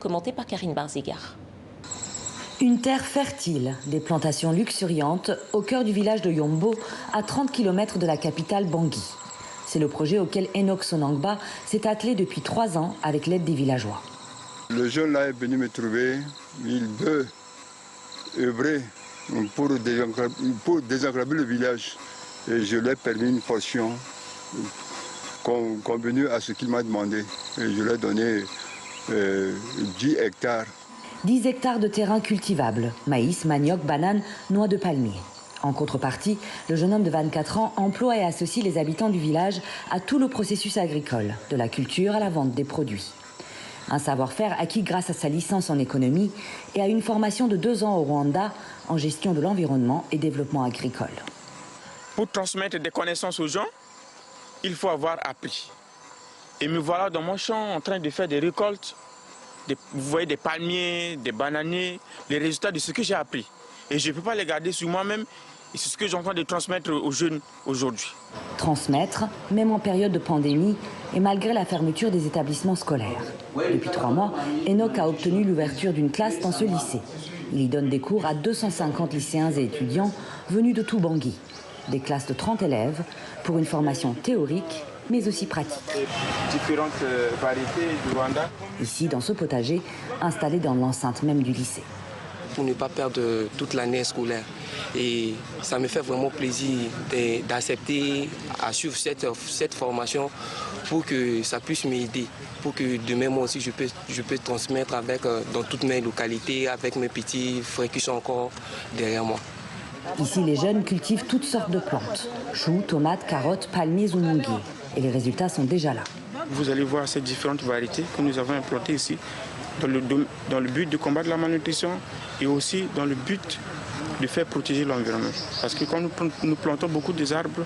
Commenté par Karine Barzigar. Une terre fertile, des plantations luxuriantes au cœur du village de Yombo, à 30 km de la capitale Bangui. C'est le projet auquel Enoch Sonangba s'est attelé depuis 3 ans avec l'aide des villageois. Le jeune là est venu me trouver, il veut œuvrer pour désenclaver le village. Et je lui ai permis une portion convenue à ce qu'il m'a demandé. Et je lui ai donné 10 hectares. 10 hectares de terrain cultivable, maïs, manioc, bananes, noix de palmier. En contrepartie, le jeune homme de 24 ans emploie et associe les habitants du village à tout le processus agricole, de la culture à la vente des produits. Un savoir-faire acquis grâce à sa licence en économie et à une formation de 2 ans au Rwanda en gestion de l'environnement et développement agricole. Pour transmettre des connaissances aux gens, il faut avoir appris. Et me voilà dans mon champ en train de faire des récoltes. Vous voyez des palmiers, des bananiers, les résultats de ce que j'ai appris. Et je ne peux pas les garder sur moi-même. Et c'est ce que j'ai en train de transmettre aux jeunes aujourd'hui. Transmettre, même en période de pandémie et malgré la fermeture des établissements scolaires. Depuis 3 mois, Enoch a obtenu l'ouverture d'une classe dans ce lycée. Il y donne des cours à 250 lycéens et étudiants venus de tout Bangui. Des classes de 30 élèves pour une formation théorique mais aussi pratique. Différentes variétés du Rwanda. Ici, dans ce potager, installé dans l'enceinte même du lycée. Pour ne pas perdre toute l'année scolaire. Et ça me fait vraiment plaisir d'accepter à suivre cette formation pour que ça puisse m'aider, pour que demain moi aussi je peux transmettre dans toutes mes localités avec mes petits frères qui sont encore derrière moi. Ici, les jeunes cultivent toutes sortes de plantes. Choux, tomates, carottes, palmiers ou manguiers. Et les résultats sont déjà là. Vous allez voir ces différentes variétés que nous avons implantées ici dans le but de combattre la malnutrition et aussi dans le but de faire protéger l'environnement. Parce que quand nous plantons beaucoup des arbres,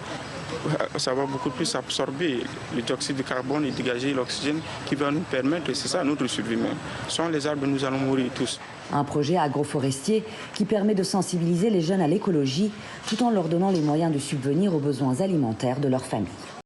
ça va beaucoup plus absorber le dioxyde de carbone et dégager l'oxygène qui va nous permettre, c'est ça notre survie même. Sans les arbres, nous allons mourir tous. Un projet agroforestier qui permet de sensibiliser les jeunes à l'écologie tout en leur donnant les moyens de subvenir aux besoins alimentaires de leur famille.